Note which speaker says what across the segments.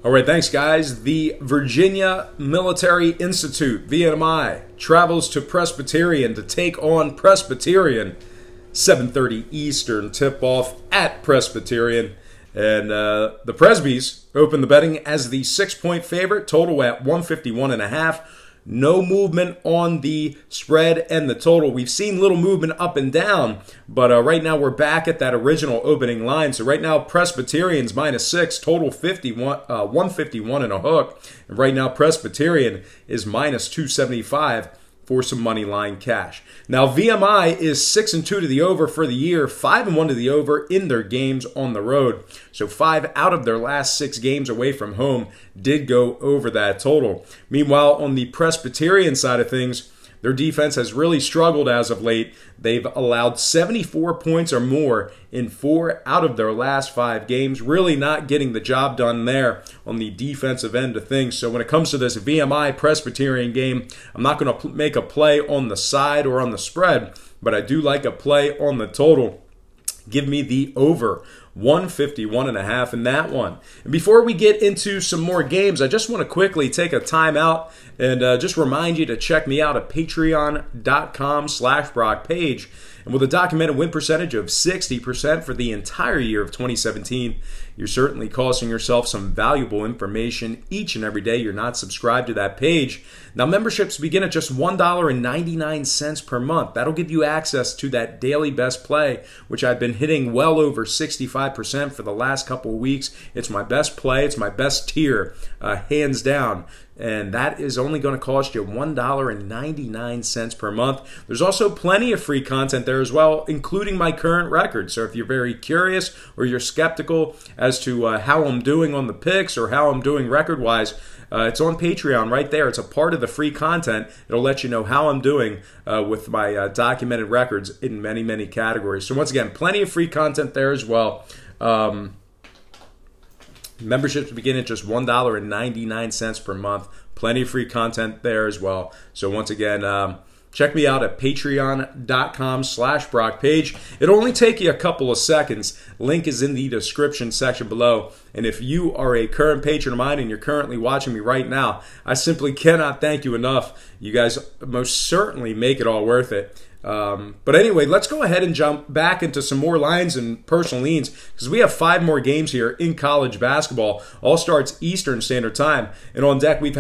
Speaker 1: All right, thanks, guys. The Virginia Military Institute, VMI, travels to Presbyterian to take on Presbyterian. 7:30 Eastern tip-off at Presbyterian. And the Presbys open the betting as the 6-point favorite, total at 151.5. No movement on the spread and the total. We've seen little movement up and down, but right now we're back at that original opening line. So right now Presbyterian's -6, total 151 and a hook. And right now Presbyterian is -275 for some money line cash. Now VMI is 6-2 to the over for the year, 5-1 to the over in their games on the road. So 5 out of their last 6 games away from home did go over that total. Meanwhile, on the Presbyterian side of things, their defense has really struggled as of late. They've allowed 74 points or more in 4 out of their last 5 games. Really not getting the job done there on the defensive end of things. So when it comes to this VMI Presbyterian game, I'm not going to make a play on the side or on the spread, but I do like a play on the total. Give me the over 151.5 in that one. And before we get into some more games, I just want to quickly take a time out and just remind you to check me out at patreon.com/BrockPage. And with a documented win percentage of 60% for the entire year of 2017, you're certainly costing yourself some valuable information each and every day you're not subscribed to that page. Now, memberships begin at just $1.99 per month. That'll give you access to that daily best play, which I've been hitting well over 65% for the last couple of weeks. It's my best play. It's my best tier, hands down. And that is only going to cost you $1.99 per month. There's also plenty of free content there as well, including my current record. So if you're very curious or you're skeptical as to how I'm doing on the picks or how I'm doing record-wise, it's on Patreon right there. It's a part of the free content. It'll let you know how I'm doing with my documented records in many, many categories. So once again, plenty of free content there as well. Memberships begin at just $1.99 per month. Plenty of free content there as well. So once again, check me out at patreon.com/BrockPage. It'll only take you a couple of seconds. Link is in the description section below. And if you are a current patron of mine and you're currently watching me right now, I simply cannot thank you enough. You guys most certainly make it all worth it. But anyway, let's go ahead and jump back into some more lines and personal leans because we have 5 more games here in college basketball. All starts Eastern Standard Time. And on deck we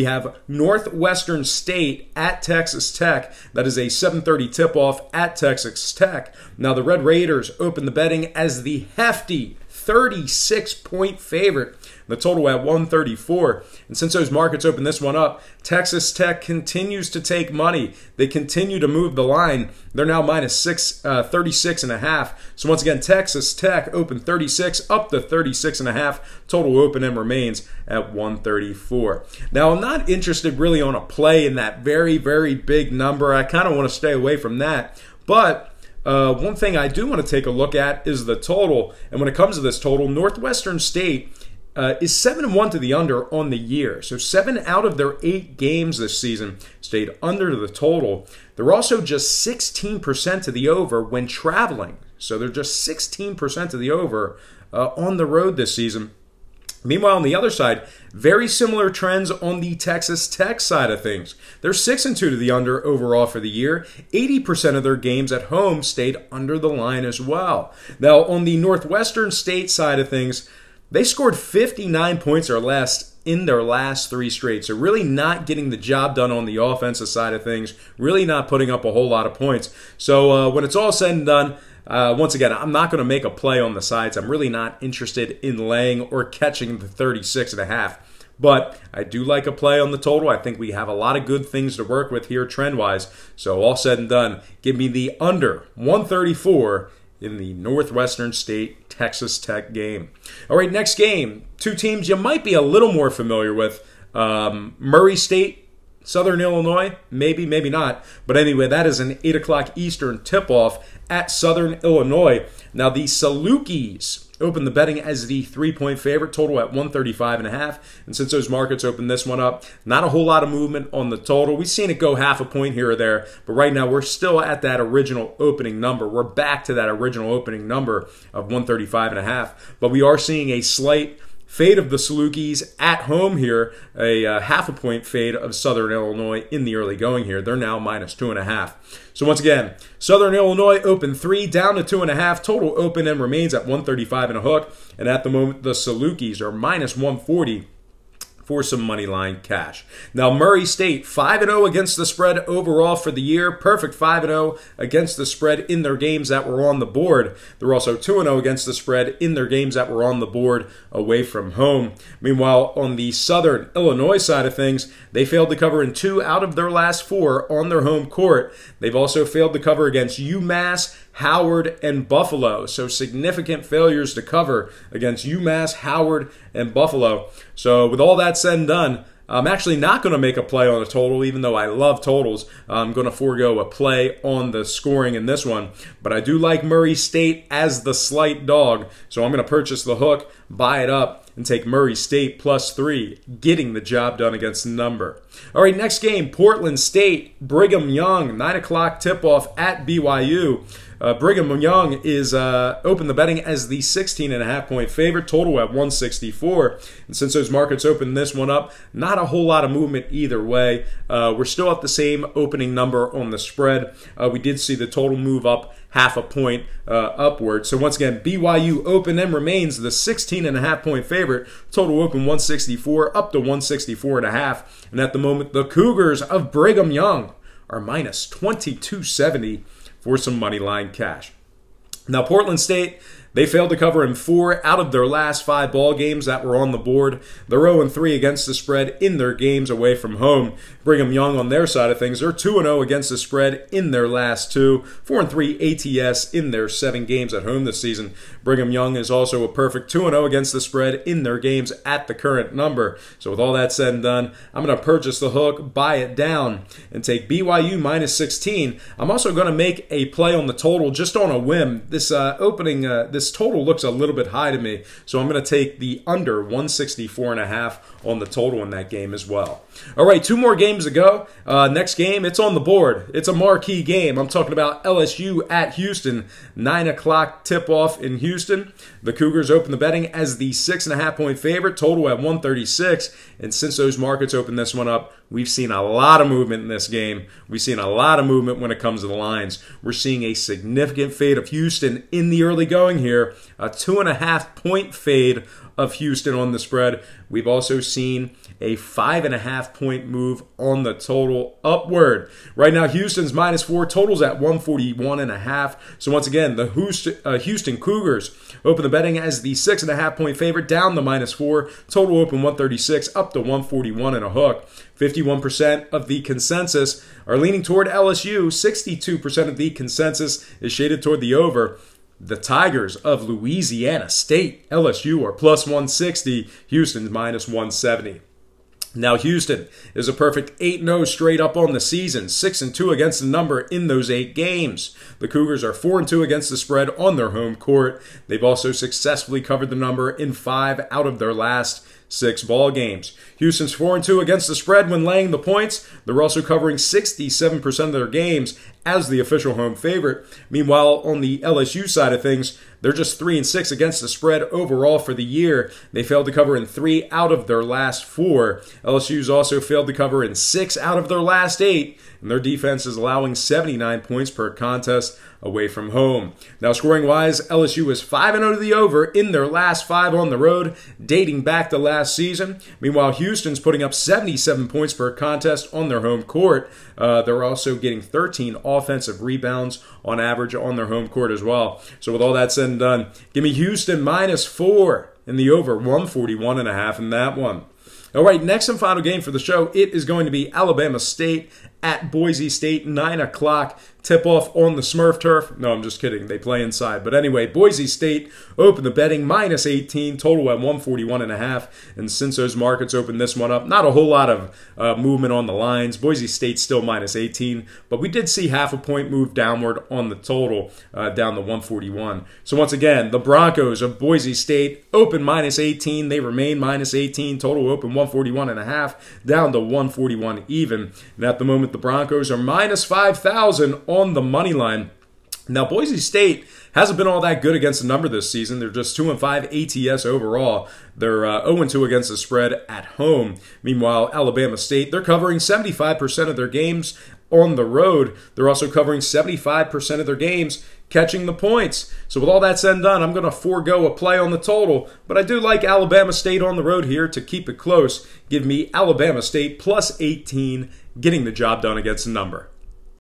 Speaker 1: have Northwestern State at Texas Tech. That is a 7:30 tip-off at Texas Tech. Now the Red Raiders open the betting as the hefty 36-point favorite. The total at 134. And since those markets opened this one up, Texas Tech continues to take money. They continue to move the line. They're now -36.5. So once again, Texas Tech opened 36 up to 36.5. Total open and remains at 134. Now, I'm not interested really on a play in that very, very big number. I kind of want to stay away from that. But one thing I do want to take a look at is the total. And when it comes to this total, Northwestern State is 7-1 to the under on the year. So 7 out of their 8 games this season stayed under the total. They're also just 16% to the over when traveling. So they're just 16% to the over on the road this season. Meanwhile, on the other side, very similar trends on the Texas Tech side of things. They're 6-2 to the under overall for the year. 80% of their games at home stayed under the line as well. Now, on the Northwestern State side of things, they scored 59 points or less in their last 3 straight. So really not getting the job done on the offensive side of things. Really not putting up a whole lot of points. So when it's all said and done, once again, I'm not going to make a play on the sides. I'm really not interested in laying or catching the 36.5. But I do like a play on the total. I think we have a lot of good things to work with here trend-wise. So all said and done, give me the under 134 in the Northwestern State Texas Tech game. All right, next game. 2 teams you might be a little more familiar with. Murray State, Southern Illinois. Maybe, maybe not. But anyway, that is an 8 o'clock Eastern tip-off at Southern Illinois. Now, the Salukis opened the betting as the 3-point favorite, total at 135.5. And since those markets opened this one up, not a whole lot of movement on the total. We've seen it go half a point here or there, but right now we're still at that original opening number. We're back to that original opening number of 135.5. But we are seeing a slight Fade of the Salukis at home here, a half a point fade of Southern Illinois in the early going here. They're now minus 2.5. So once again, Southern Illinois open 3 down to 2.5. Total open and remains at 135 and a hook. And at the moment, the Salukis are minus 140 for some money line cash. Now, Murray State, 5-0 against the spread overall for the year. Perfect 5-0 against the spread in their games that were on the board. They're also 2-0 against the spread in their games that were on the board away from home. Meanwhile, on the Southern Illinois side of things, they failed to cover in 2 out of their last 4 on their home court. They've also failed to cover against UMass, Howard, and Buffalo. So significant failures to cover against UMass, Howard, and Buffalo. So with all that said and done, I'm actually not going to make a play on a total, even though I love totals. I'm going to forego a play on the scoring in this one. But I do like Murray State as the slight dog, so I'm going to purchase the hook, buy it up, and take Murray State +3, getting the job done against the number. All right, next game, Portland State, Brigham Young, 9 o'clock tip-off at BYU. Brigham Young is open the betting as the 16.5-point favorite, total at 164. And since those markets opened this one up, not a whole lot of movement either way. We're still at the same opening number on the spread. We did see the total move up half a point upward. So once again, BYU open and remains the 16.5-point favorite, total open 164 up to 164.5. And at the moment, the Cougars of Brigham Young are minus 2270 for some money line cash. Now, Portland State, they failed to cover in 4 out of their last 5 ball games that were on the board. They're 0-3 against the spread in their games away from home. Brigham Young on their side of things, they're 2-0 against the spread in their last 2. 4-3 ATS in their 7 games at home this season. Brigham Young is also a perfect 2-0 against the spread in their games at the current number. So with all that said and done, I'm going to purchase the hook, buy it down, and take BYU minus 16. I'm also going to make a play on the total just on a whim. This this total looks a little bit high to me, so I'm going to take the under 164.5 on the total in that game as well. All right, 2 more games to go. Next game, it's on the board. It's a marquee game. I'm talking about LSU at Houston, 9 o'clock tip-off in Houston. The Cougars open the betting as the 6.5-point favorite, total at 136. And since those markets opened this one up, we've seen a lot of movement in this game. We've seen a lot of movement when it comes to the lines. We're seeing a significant fade of Houston in the early going here, a 2.5-point fade of Houston on the spread. We've also seen a 5.5-point move on the total upward. Right now, Houston's minus 4, totals at 141.5. So once again, the Houston Cougars open the betting as the 6.5-point favorite, down to minus 4, total open 136 up to 141 and a hook. 51% of the consensus are leaning toward LSU. 62% of the consensus is shaded toward the over. The Tigers of Louisiana State, LSU, are plus 160. Houston's minus 170. Now, Houston is a perfect 8-0 straight up on the season, 6-2 against the number in those 8 games. The Cougars are 4-2 against the spread on their home court. They've also successfully covered the number in 5 out of their last 6 ball games. Houston's 4-2 against the spread when laying the points. They're also covering 67% of their games as the official home favorite. Meanwhile, on the LSU side of things, they're just 3-6 against the spread overall for the year. They failed to cover in 3 out of their last 4. LSU's also failed to cover in 6 out of their last 8, and their defense is allowing 79 points per contest away from home. Now, scoring-wise, LSU is 5-0 to the over in their last 5 on the road, dating back to last season. Meanwhile, Houston's putting up 77 points per contest on their home court. They're also getting 13 offensive rebounds on average on their home court as well. So with all that said and done, give me Houston minus 4 in the over, 141.5 in that one. All right, next and final game for the show, it is going to be Alabama State at Boise State, 9 o'clock tip-off on the Smurf turf. No, I'm just kidding. They play inside. But anyway, Boise State open the betting minus 18, total at 141.5. And since those markets opened this one up, not a whole lot of movement on the lines. Boise State still minus 18, but we did see half a point move downward on the total, down to 141. So once again, the Broncos of Boise State open minus 18. They remain minus 18, total open 141.5, down to 141 even. And at the moment, the Broncos are minus 5,000 on the money line. Now, Boise State hasn't been all that good against the number this season. They're just 2-5 ATS overall. They're 0-2 against the spread at home. Meanwhile, Alabama State, they're covering 75% of their games on the road. They're also covering 75% of their games catching the points. So with all that said and done, I'm going to forego a play on the total, but I do like Alabama State on the road here to keep it close. Give me Alabama State plus 18, getting the job done against the number.